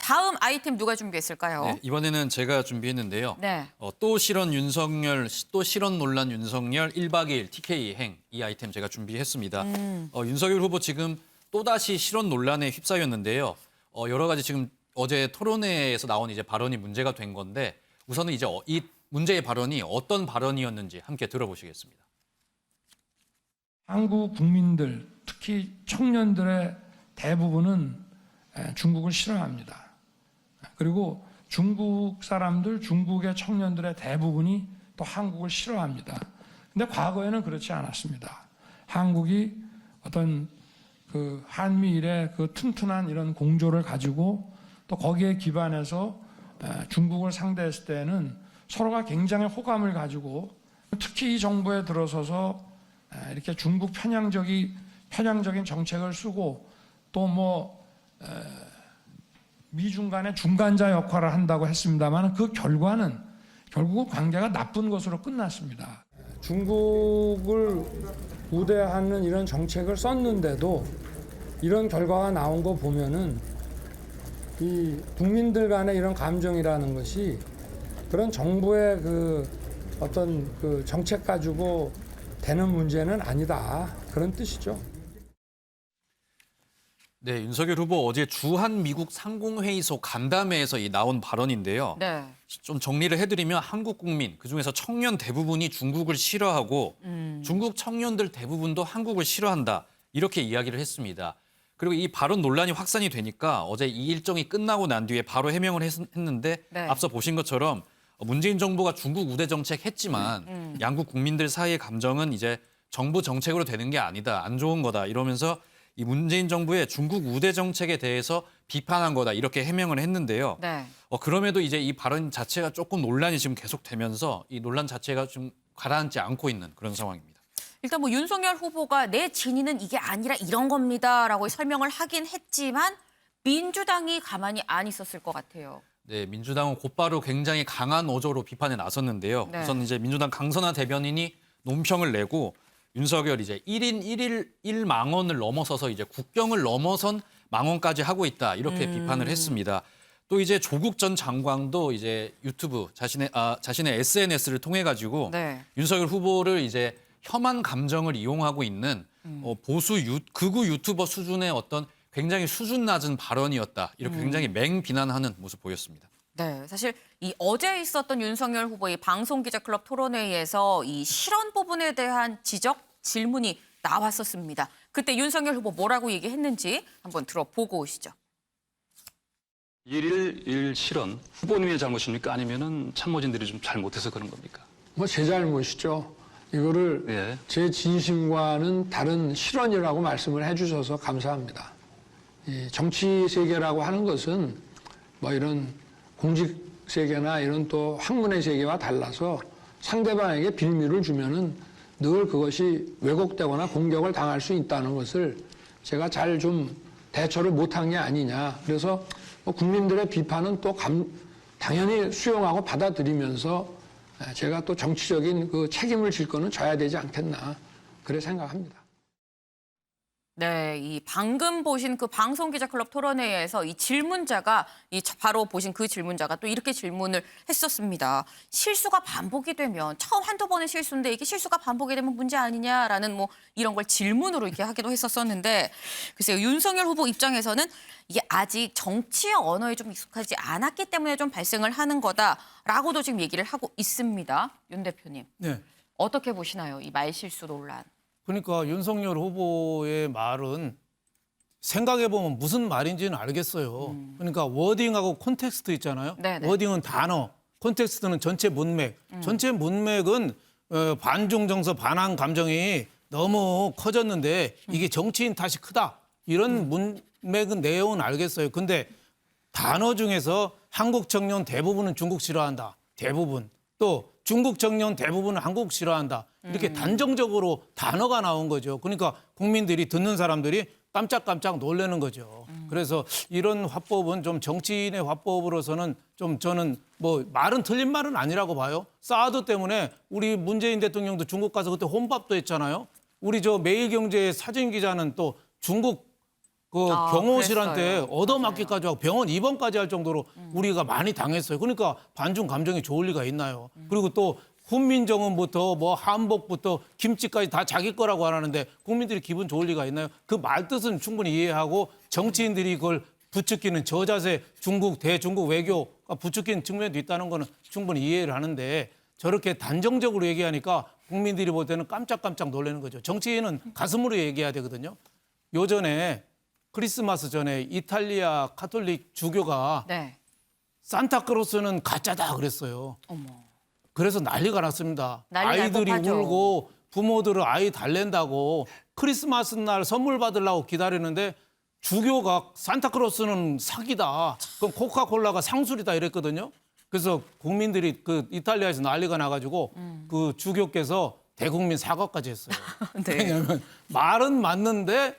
다음 아이템 누가 준비했을까요? 네, 이번에는 제가 준비했는데요. 네. 또 실언 윤석열, 또 실언 논란 윤석열 1박 2일 TK 행 이 아이템 제가 준비했습니다. 윤석열 후보 지금 또다시 실언 논란에 휩싸였는데요. 여러 가지 지금 어제 토론회에서 나온 이제 발언이 문제가 된 건데 우선은 이제 이 문제의 발언이 어떤 발언이었는지 함께 들어보시겠습니다. 한국 국민들, 특히 청년들의 대부분은 중국을 싫어합니다. 그리고 중국 사람들, 중국의 청년들의 대부분이 또 한국을 싫어합니다. 근데 과거에는 그렇지 않았습니다. 한국이 어떤 그 한미일의 그 튼튼한 이런 공조를 가지고 또 거기에 기반해서 중국을 상대했을 때는 서로가 굉장히 호감을 가지고 특히 이 정부에 들어서서 이렇게 중국 편향적인 정책을 쓰고 또 뭐 미중 간의 중간자 역할을 한다고 했습니다만 그 결과는 결국 관계가 나쁜 것으로 끝났습니다. 중국을 우대하는 이런 정책을 썼는데도 이런 결과가 나온 거 보면은 이 국민들 간의 이런 감정이라는 것이 그런 정부의 그 어떤 그 정책 가지고 되는 문제는 아니다. 그런 뜻이죠. 네, 윤석열 후보 어제 주한 미국 상공회의소 간담회에서 나온 발언인데요. 네. 좀 정리를 해드리면 한국 국민, 그중에서 청년 대부분이 중국을 싫어하고 중국 청년들 대부분도 한국을 싫어한다. 이렇게 이야기를 했습니다. 그리고 이 발언 논란이 확산이 되니까 어제 이 일정이 끝나고 난 뒤에 바로 해명을 했는데 네. 앞서 보신 것처럼 문재인 정부가 중국 우대 정책 했지만 양국 국민들 사이의 감정은 이제 정부 정책으로 되는 게 아니다. 안 좋은 거다. 이러면서 이 문재인 정부의 중국 우대 정책에 대해서 비판한 거다. 이렇게 해명을 했는데요. 네. 그럼에도 이제 이 발언 자체가 조금 논란이 지금 계속되면서 이 논란 자체가 좀 가라앉지 않고 있는 그런 상황입니다. 일단 뭐 윤석열 후보가 내 진위는 이게 아니라 이런 겁니다라고 설명을 하긴 했지만 민주당이 가만히 안 있었을 것 같아요. 네, 민주당은 곧바로 굉장히 강한 어조로 비판에 나섰는데요. 네. 우선 이제 민주당 강선화 대변인이 논평을 내고 윤석열 이제 1인 1망언을 넘어서서 이제 국경을 넘어선 망언까지 하고 있다. 이렇게 비판을 했습니다. 또 이제 조국 전 장관도 이제 유튜브 자신의 SNS를 통해 가지고 네. 윤석열 후보를 이제 혐한 감정을 이용하고 있는 극우 유튜버 수준의 어떤 굉장히 수준 낮은 발언이었다. 이렇게 굉장히 맹비난하는 모습 보였습니다. 네, 사실 이 어제 있었던 윤석열 후보의 방송기자클럽 토론회에서 이 실언 부분에 대한 지적, 질문이 나왔었습니다. 그때 윤석열 후보 뭐라고 얘기했는지 한번 들어보고 오시죠. 1일 실언 후보님의 잘못입니까? 아니면은 참모진들이 좀 잘못해서 그런 겁니까? 뭐 제 잘못이죠. 이거를 예. 제 진심과는 다른 실언이라고 말씀을 해주셔서 감사합니다. 이 정치 세계라고 하는 것은 뭐 이런 공직 세계나 이런 또 학문의 세계와 달라서 상대방에게 빌미를 주면은 늘 그것이 왜곡되거나 공격을 당할 수 있다는 것을 제가 잘 좀 대처를 못한 게 아니냐. 그래서 뭐 국민들의 비판은 또 당연히 수용하고 받아들이면서 제가 또 정치적인 그 책임을 질 거는 져야 되지 않겠나. 그래 생각합니다. 네, 이 방금 보신 그 방송기자클럽 토론회에서 이 질문자가 바로 보신 그 질문자가 또 이렇게 질문을 했었습니다. 실수가 반복이 되면 처음 한두 번의 실수인데 이게 실수가 반복이 되면 문제 아니냐라는 뭐 이런 걸 질문으로 이렇게 하기도 했었었는데 글쎄요, 윤석열 후보 입장에서는 이게 아직 정치의 언어에 좀 익숙하지 않았기 때문에 좀 발생을 하는 거다라고도 지금 얘기를 하고 있습니다. 윤 대표님. 네. 어떻게 보시나요? 이 말실수 논란. 그러니까 윤석열 후보의 말은 생각해보면 무슨 말인지는 알겠어요. 그러니까 워딩하고 콘텍스트 있잖아요. 네네. 워딩은 단어, 콘텍스트는 전체 문맥. 전체 문맥은 반중 정서, 반항 감정이 너무 커졌는데 이게 정치인 탓이 크다. 이런 문맥은 내용은 알겠어요. 근데 단어 중에서 한국 청년 대부분은 중국 싫어한다. 대부분. 또 중국 청년 대부분은 한국 싫어한다. 이렇게 단정적으로 단어가 나온 거죠. 그러니까 국민들이 듣는 사람들이 깜짝깜짝 놀라는 거죠. 그래서 이런 화법은 좀 정치인의 화법으로서는 좀 저는 뭐 말은 틀린 말은 아니라고 봐요. 사드 때문에 우리 문재인 대통령도 중국 가서 그때 혼밥도 했잖아요. 우리 저 매일경제 사진 기자는 또 중국 경호실한테 그랬어요. 얻어맞기까지 하고 병원 입원까지 할 정도로 우리가 많이 당했어요. 그러니까 반중 감정이 좋을 리가 있나요? 그리고 또 훈민정음부터 뭐 한복부터 김치까지 다 자기 거라고 하는데 국민들이 기분 좋을 리가 있나요? 그 말뜻은 충분히 이해하고 정치인들이 그걸 부추기는 저자세 중국 대중국 외교가 부추기는 측면도 있다는 거는 충분히 이해를 하는데 저렇게 단정적으로 얘기하니까 국민들이 볼 때는 깜짝깜짝 놀라는 거죠. 정치인은 가슴으로 얘기해야 되거든요. 요전에 크리스마스 전에 이탈리아 카톨릭 주교가 네. 산타크로스는 가짜다 그랬어요. 어머. 그래서 난리가 났습니다. 난리 날 아이들이 법하죠. 울고 부모들은 아이 달랜다고 크리스마스 날 선물 받으려고 기다리는데 주교가 산타크로스는 사기다. 그럼 코카콜라가 상술이다 이랬거든요. 그래서 국민들이 그 이탈리아에서 난리가 나가지고 그 주교께서 대국민 사과까지 했어요. 네. 왜냐하면 말은 맞는데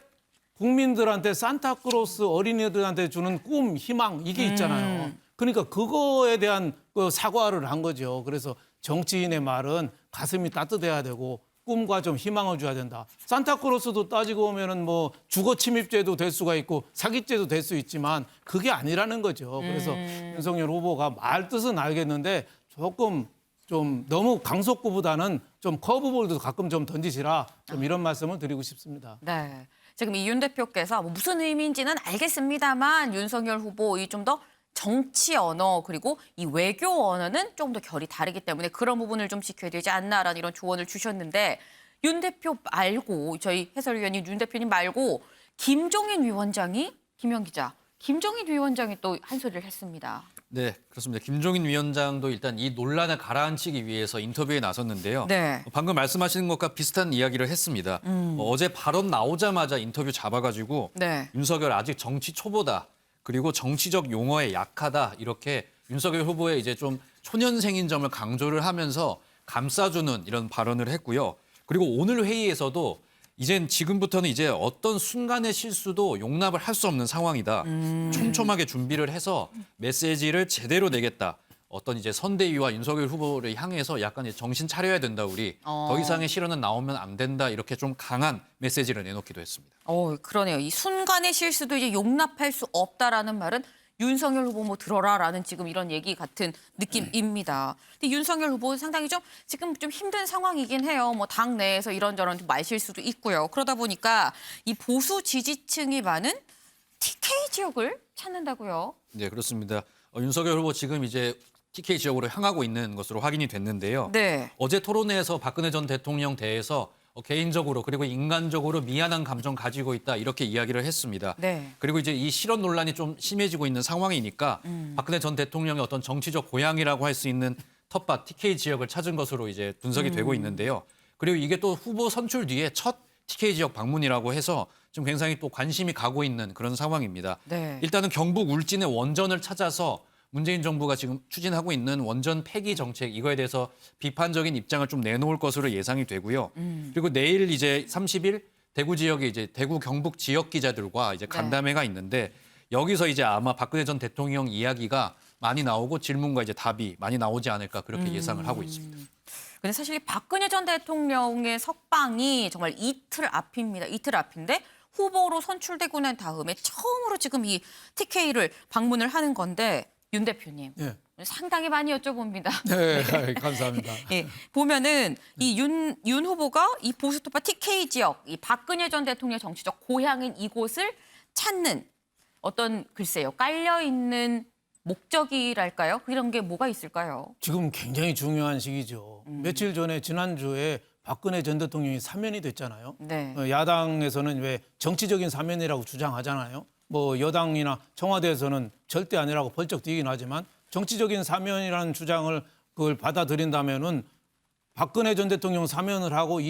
국민들한테 산타크로스 어린이들한테 주는 꿈, 희망 이게 있잖아요. 그러니까 그거에 대한 그 사과를 한 거죠. 그래서 정치인의 말은 가슴이 따뜻해야 되고 꿈과 좀 희망을 줘야 된다. 산타크로스도 따지고 보면은 뭐 주거 침입죄도 될 수가 있고 사기죄도 될 수 있지만 그게 아니라는 거죠. 그래서 윤석열 후보가 말 뜻은 알겠는데 조금 좀 너무 강속구보다는 좀 커브볼도 가끔 좀 던지시라 좀 이런 말씀을 드리고 싶습니다. 네. 지금 이 윤 대표께서 뭐 무슨 의미인지는 알겠습니다만 윤석열 후보 이 좀 더 정치 언어 그리고 이 외교 언어는 좀 더 결이 다르기 때문에 그런 부분을 좀 지켜야 되지 않나라는 이런 조언을 주셨는데 윤 대표 말고 저희 해설위원인 윤 대표님 말고 김종인 위원장이 김현 기자 김종인 위원장이 또 한 소리를 했습니다. 네, 그렇습니다. 김종인 위원장도 일단 이 논란을 가라앉히기 위해서 인터뷰에 나섰는데요. 네. 방금 말씀하시는 것과 비슷한 이야기를 했습니다. 어제 발언 나오자마자 인터뷰 잡아가지고 네. 윤석열 아직 정치 초보다. 그리고 정치적 용어에 약하다. 이렇게 윤석열 후보의 이제 좀 초년생인 점을 강조를 하면서 감싸주는 이런 발언을 했고요. 그리고 오늘 회의에서도 이젠 지금부터는 이제 어떤 순간의 실수도 용납을 할 수 없는 상황이다. 촘촘하게 준비를 해서 메시지를 제대로 내겠다. 어떤 이제 선대위와 윤석열 후보를 향해서 약간 이제 정신 차려야 된다 우리. 더 이상의 실언은 나오면 안 된다. 이렇게 좀 강한 메시지를 내놓기도 했습니다. 그러네요. 이 순간의 실수도 이제 용납할 수 없다라는 말은 윤석열 후보 뭐 들어라라는 지금 이런 얘기 같은 느낌입니다. 근데 윤석열 후보 상당히 좀 지금 좀 힘든 상황이긴 해요. 뭐 당 내에서 이런저런 좀 말실수도 있고요. 그러다 보니까 이 보수 지지층이 많은 TK 지역을 찾는다고요. 네, 그렇습니다. 윤석열 후보 지금 이제 TK 지역으로 향하고 있는 것으로 확인이 됐는데요. 네. 어제 토론회에서 박근혜 전 대통령 대해서 개인적으로 그리고 인간적으로 미안한 감정 가지고 있다 이렇게 이야기를 했습니다. 네. 그리고 이제 이 실언 논란이 좀 심해지고 있는 상황이니까 박근혜 전 대통령의 어떤 정치적 고향이라고 할 수 있는 텃밭 TK 지역을 찾은 것으로 이제 분석이 되고 있는데요. 그리고 이게 또 후보 선출 뒤에 첫 TK 지역 방문이라고 해서 지금 굉장히 또 관심이 가고 있는 그런 상황입니다. 네. 일단은 경북 울진의 원전을 찾아서 문재인 정부가 지금 추진하고 있는 원전 폐기 정책 이거에 대해서 비판적인 입장을 좀 내놓을 것으로 예상이 되고요. 그리고 내일 이제 30일 대구 지역에 이제 대구 경북 지역 기자들과 이제 간담회가 있는데 여기서 이제 아마 박근혜 전 대통령 이야기가 많이 나오고 질문과 이제 답이 많이 나오지 않을까 그렇게 예상을 하고 있습니다. 근데 사실 박근혜 전 대통령의 석방이 정말 이틀 앞입니다. 이틀 앞인데 후보로 선출되고 난 다음에 처음으로 지금 이 TK를 방문을 하는 건데 윤 대표님 네. 상당히 많이 여쭤봅니다. 네, 감사합니다. 예, 보면은 이 윤 후보가 이 보수토파 TK 지역, 이 박근혜 전 대통령 정치적 고향인 이곳을 찾는 어떤 글쎄요 깔려 있는 목적이랄까요? 그런 게 뭐가 있을까요? 지금 굉장히 중요한 시기죠. 며칠 전에 지난주에 박근혜 전 대통령이 사면이 됐잖아요. 네. 야당에서는 왜 정치적인 사면이라고 주장하잖아요. 뭐 여당이나 청와대에서는 절대 아니라고 벌쩍 뛰긴 하지만 정치적인 사면이라는 주장을 그걸 받아들인다면은 박근혜 전 대통령 사면을 하고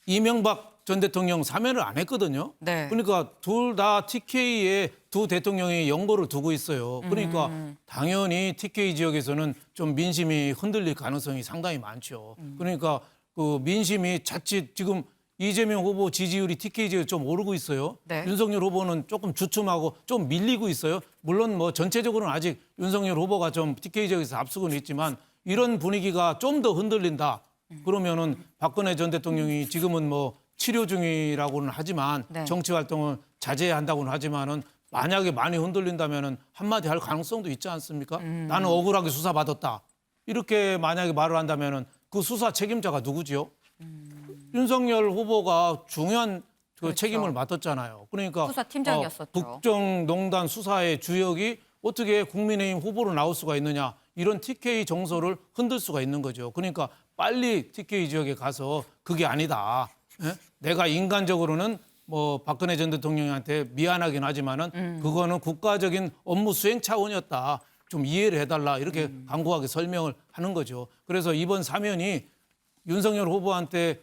이명박 전 대통령 사면을 안 했거든요. 네. 그러니까 둘 다 TK에 두 대통령이 연고를 두고 있어요. 그러니까 당연히 TK 지역에서는 좀 민심이 흔들릴 가능성이 상당히 많죠. 그러니까 그 민심이 자칫 지금 이재명 후보 지지율이 TK 지역에 좀 오르고 있어요. 네. 윤석열 후보는 조금 주춤하고 좀 밀리고 있어요. 물론 뭐 전체적으로는 아직 윤석열 후보가 좀 TK 지역에서 앞서고는 있지만 이런 분위기가 좀 더 흔들린다. 그러면은 박근혜 전 대통령이 지금은 뭐 치료 중이라고는 하지만 네. 정치 활동을 자제해야 한다고는 하지만은 만약에 많이 흔들린다면은 한마디 할 가능성도 있지 않습니까? 나는 억울하게 수사받았다. 이렇게 만약에 말을 한다면은 그 수사 책임자가 누구지요? 윤석열 후보가 중요한 그 그렇죠. 책임을 맡았잖아요. 그러니까 수사팀장이었었죠. 국정농단 수사의 주역이 어떻게 국민의힘 후보로 나올 수가 있느냐. 이런 TK 정서를 흔들 수가 있는 거죠. 그러니까 빨리 TK 지역에 가서 그게 아니다. 예? 내가 인간적으로는 뭐 박근혜 전 대통령한테 미안하긴 하지만은 그거는 국가적인 업무 수행 차원이었다. 좀 이해를 해달라. 이렇게 강구하게 설명을 하는 거죠. 그래서 이번 사면이 윤석열 후보한테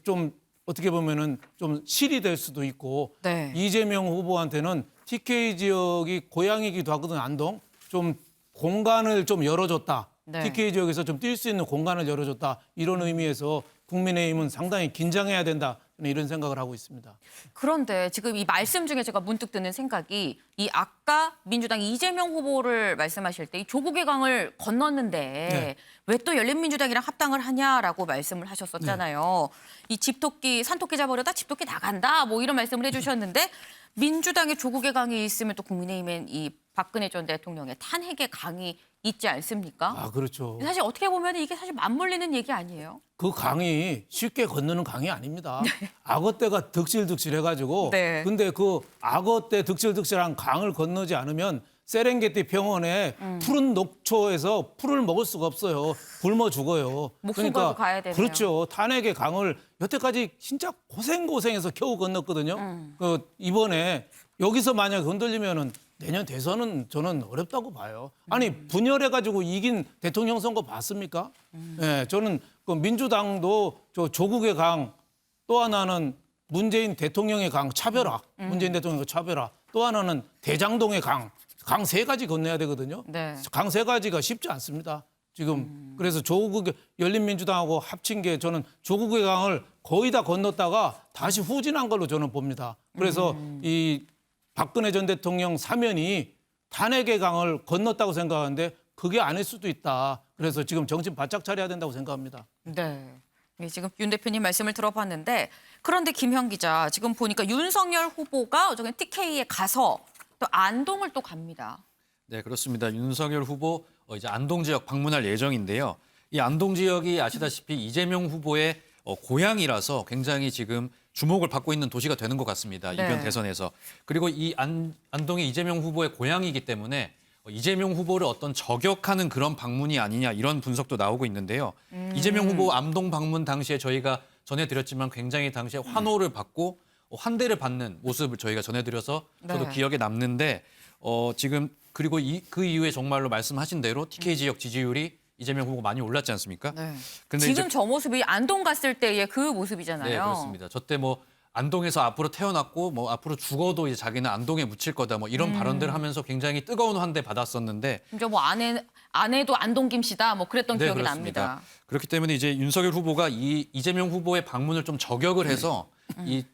좀 어떻게 보면은 좀 실이 될 수도 있고 네. 이재명 후보한테는 TK 지역이 고향이기도 하거든 안동 좀 공간을 좀 열어줬다. 네. TK 지역에서 좀 뛸 수 있는 공간을 열어줬다. 이런 의미에서 국민의힘은 상당히 긴장해야 된다. 이런 생각을 하고 있습니다. 그런데 지금 이 말씀 중에 제가 문득 드는 생각이 이 아까 민주당 이재명 후보를 말씀하실 때 이 조국의 강을 건넜는데 네. 왜 또 열린민주당이랑 합당을 하냐라고 말씀을 하셨었잖아요. 이 집토끼 산토끼 잡으려다 집토끼 나간다 뭐 이런 말씀을 해주셨는데 민주당의 조국의 강이 있으면 또 국민의힘엔 이 박근혜 전 대통령의 탄핵의 강이 있지 않습니까? 아 그렇죠. 사실 어떻게 보면 이게 사실 맞물리는 얘기 아니에요? 그 강이 쉽게 건너는 강이 아닙니다. 악어떼가 득실득실해가지고 네. 근데 그 악어떼 득실득실한 강을 건너지 않으면 세렝게티 병원에 푸른 녹초에서 풀을 먹을 수가 없어요. 굶어 죽어요. 목숨 걸고 가야 되네요. 그렇죠. 탄핵의 강을 여태까지 진짜 고생해서 겨우 건넜거든요. 그 이번에 여기서 만약 흔들리면은 내년 대선은 저는 어렵다고 봐요. 아니 분열해가지고 이긴 대통령 선거 봤습니까? 예, 저는 그 민주당도 저 조국의 강, 또 하나는 문재인 대통령의 강 차별화, 문재인 대통령의 차별화, 또 하나는 대장동의 강 세 가지 건너야 되거든요. 네. 강 세 가지가 쉽지 않습니다. 지금 그래서 조국 열린민주당하고 합친 게 저는 조국의 강을 거의 다 건넜다가 다시 후진한 걸로 저는 봅니다. 그래서 이 박근혜 전 대통령 사면이 탄핵의 강을 건넜다고 생각하는데 그게 아닐 수도 있다. 그래서 지금 정신 바짝 차려야 된다고 생각합니다. 네. 예, 지금 윤 대표님 말씀을 들어봤는데 그런데 김형 기자 지금 보니까 윤석열 후보가 저기 TK에 가서 또 안동을 또 갑니다. 네, 그렇습니다. 윤석열 후보 이제 안동 지역 방문할 예정인데요. 이 안동 지역이 아시다시피 이재명 후보의 고향이라서 굉장히 지금 주목을 받고 있는 도시가 되는 것 같습니다. 네. 이번 대선에서. 그리고 이 안동이 이재명 후보의 고향이기 때문에 이재명 후보를 어떤 저격하는 그런 방문이 아니냐 이런 분석도 나오고 있는데요. 이재명 후보 안동 방문 당시에 저희가 전해드렸지만 굉장히 당시에 환호를 받고 환대를 받는 모습을 저희가 전해드려서 저도 네. 기억에 남는데 지금 그리고 그 이후에 정말로 말씀하신 대로 TK 지역 지지율이 이재명 후보가 많이 올랐지 않습니까? 네. 근데 지금 이제- 저 모습이 안동 갔을 때의 그 모습이잖아요. 네, 그렇습니다. 저때 뭐 안동에서 앞으로 태어났고 뭐 앞으로 죽어도 이제 자기는 안동에 묻힐 거다 뭐 이런 발언들을 하면서 굉장히 뜨거운 환대 받았었는데 심지어 뭐 아내도 안동 김씨다 뭐 그랬던 네, 기억이 그렇습니다. 납니다. 그렇기 때문에 이제 윤석열 후보가 이재명 후보의 방문을 좀 저격을 해서 이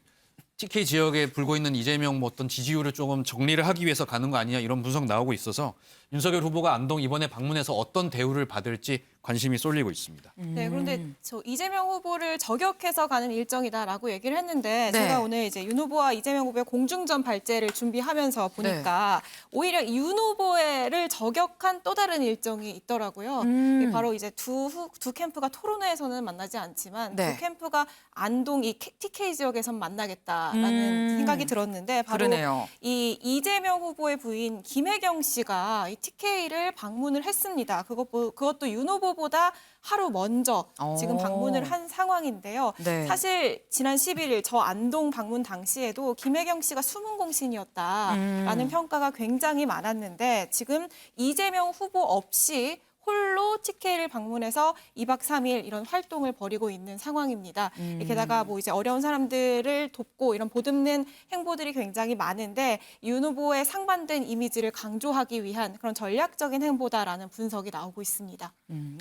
TK 지역에 불고 있는 이재명 뭐 어떤 지지율을 조금 정리를 하기 위해서 가는 거 아니냐 이런 분석 나오고 있어서 윤석열 후보가 안동 이번에 방문해서 어떤 대우를 받을지 관심이 쏠리고 있습니다. 네, 그런데 저 이재명 후보를 저격해서 가는 일정이다라고 얘기를 했는데 네. 제가 오늘 이제 윤 후보와 이재명 후보의 공중전 발제를 준비하면서 보니까 오히려 윤 후보를 저격한 또 다른 일정이 있더라고요. 이게 바로 이제 두 캠프가 토론회에서는 만나지 않지만 네. 두 캠프가 안동 이 TK 지역에선 만나겠다라는 생각이 들었는데 바로 그러네요. 이 이재명 후보의 부인 김혜경 씨가 이 TK를 방문을 했습니다. 그것도 윤 후보보다 하루 먼저 지금 방문을 한 상황인데요. 네. 사실 지난 11일 저 안동 방문 당시에도 김혜경 씨가 숨은 공신이었다라는 평가가 굉장히 많았는데 지금 이재명 후보 없이 홀로 TK를 방문해서 2박 3일 이런 활동을 벌이고 있는 상황입니다. 게다가 뭐 이제 어려운 사람들을 돕고 이런 보듬는 행보들이 굉장히 많은데 윤 후보의 상반된 이미지를 강조하기 위한 그런 전략적인 행보다라는 분석이 나오고 있습니다.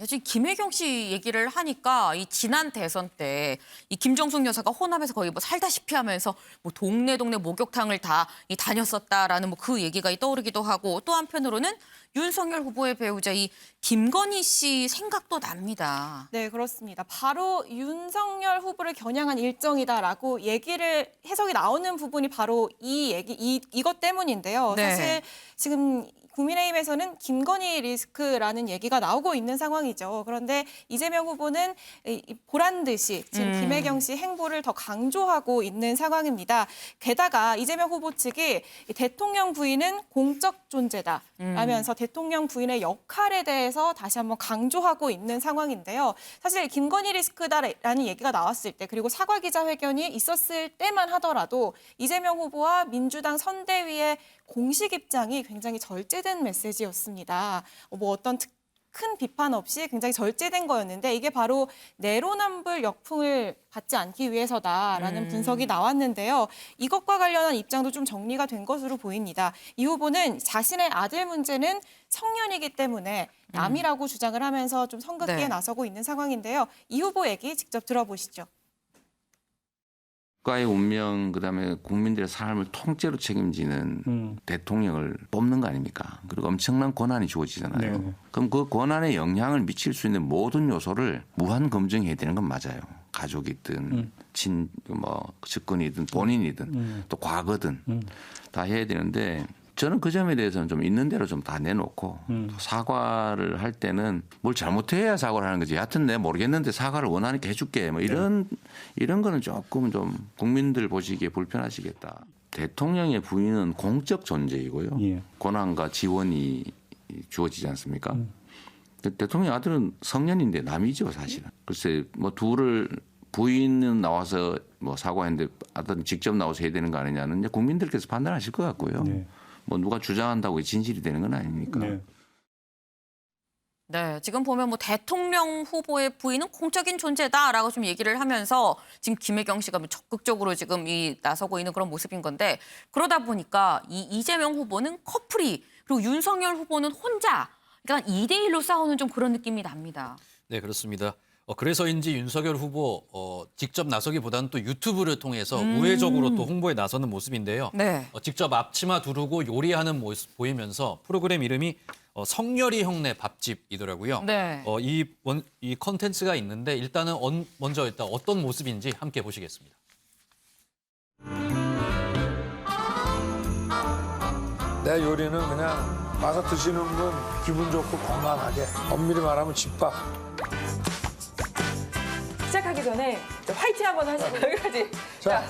지금 김혜경 씨 얘기를 하니까 이 지난 대선 때 이 김정숙 여사가 호남에서 거의 뭐 살다시피 하면서 뭐 동네 목욕탕을 다 다녔었다라는 뭐 그 얘기가 떠오르기도 하고 또 한편으로는 윤석열 후보의 배우자 이 김건희 씨 생각도 납니다. 네, 그렇습니다. 바로 윤석열 후보를 겨냥한 일정이다라고 해석이 나오는 부분이 바로 이것 때문인데요. 네. 사실 지금 국민의힘에서는 김건희 리스크라는 얘기가 나오고 있는 상황이죠. 그런데 이재명 후보는 보란 듯이 지금 김혜경 씨 행보를 더 강조하고 있는 상황입니다. 게다가 이재명 후보 측이 대통령 부인은 공적 존재다 라면서 대통령 부인의 역할에 대해서 다시 한번 강조하고 있는 상황인데요. 사실 김건희 리스크다라는 얘기가 나왔을 때 그리고 사과 기자회견이 있었을 때만 하더라도 이재명 후보와 민주당 선대위의 공식 입장이 굉장히 절제된 메시지였습니다. 뭐 어떤 큰 비판 없이 굉장히 절제된 거였는데 이게 바로 내로남불 역풍을 받지 않기 위해서다라는 분석이 나왔는데요. 이것과 관련한 입장도 좀 정리가 된 것으로 보입니다. 이 후보는 자신의 아들 문제는 성년이기 때문에 남이라고 주장을 하면서 좀 선긋기에 네. 나서고 있는 상황인데요. 이 후보 얘기 직접 들어보시죠. 국가의 운명, 그다음에 국민들의 삶을 통째로 책임지는 대통령을 뽑는 거 아닙니까? 그리고 엄청난 권한이 주어지잖아요. 네. 그럼 그 권한에 영향을 미칠 수 있는 모든 요소를 무한 검증해야 되는 건 맞아요. 가족이든 측근이든 본인이든 또 과거든 다 해야 되는데 저는 그 점에 대해서는 좀 있는 대로 좀 다 내놓고 사과를 할 때는 뭘 잘못해야 사과를 하는 거지. 여하튼 내가 모르겠는데 사과를 원하니까 해줄게. 뭐 이런 거는 조금 좀 국민들 보시기에 불편하시겠다. 대통령의 부인은 공적 존재이고요. 예. 권한과 지원이 주어지지 않습니까? 대통령 아들은 성년인데 남이죠, 사실은. 글쎄 뭐 둘을 부인은 나와서 뭐 사과했는데 아들은 직접 나와서 해야 되는 거 아니냐는 이제 국민들께서 판단하실 것 같고요. 네. 뭐 누가 주장한다고 진실이 되는 건 아니니까. 네. 네, 지금 보면 뭐 대통령 후보의 부인은 공적인 존재다라고 좀 얘기를 하면서 지금 김혜경 씨가 뭐 적극적으로 지금 나서고 있는 그런 모습인 건데 그러다 보니까 이재명 후보는 커플이 그리고 윤석열 후보는 혼자 그러니까 2대1로 싸우는 좀 그런 느낌이 납니다. 네, 그렇습니다. 그래서인지 윤석열 후보 직접 나서기보다는 또 유튜브를 통해서 우회적으로 또 홍보에 나서는 모습인데요. 네. 직접 앞치마 두르고 요리하는 모습 보이면서 프로그램 이름이 성렬이 형네 밥집이더라고요. 네. 이 컨텐츠가 있는데 일단 어떤 모습인지 함께 보시겠습니다. 내 요리는 그냥 와서 드시는 분 기분 좋고 건강하게. 엄밀히 말하면 집밥. 시작하기 전에 화이팅 한번 하시고 여기까지. 자,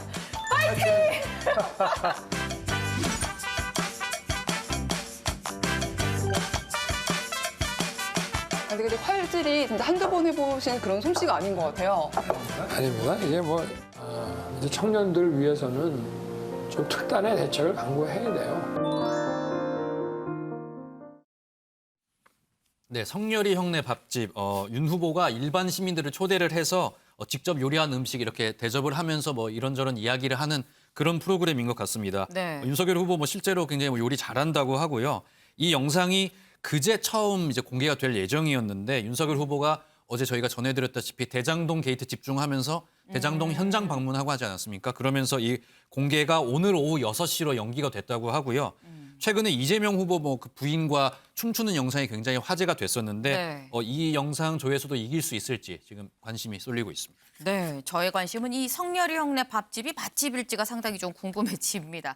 근데 활질이 진짜 한두 번 해보신 그런 솜씨가 아닌 것 같아요. 아닙니다. 이게 뭐 이제 청년들 위해서는 좀 특단의 대책을 강구해야 돼요. 네, 성렬이 형네 밥집. 윤 후보가 일반 시민들을 초대를 해서 직접 요리한 음식 이렇게 대접을 하면서 뭐 이런저런 이야기를 하는 그런 프로그램인 것 같습니다. 네. 윤석열 후보 뭐 실제로 굉장히 뭐 요리 잘한다고 하고요. 이 영상이 그제 처음 이제 공개가 될 예정이었는데 윤석열 후보가 어제 저희가 전해드렸다시피 대장동 게이트 집중하면서 대장동 현장 방문하고 하지 않았습니까? 그러면서 이 공개가 오늘 오후 6시로 연기가 됐다고 하고요. 최근에 이재명 후보 뭐 그 부인과 춤추는 영상이 굉장히 화제가 됐었는데 네. 이 영상 조회수도 이길 수 있을지 지금 관심이 쏠리고 있습니다. 네, 저의 관심은 이 성렬이 형네 밥집이 맛집일지가 상당히 좀 궁금해집니다.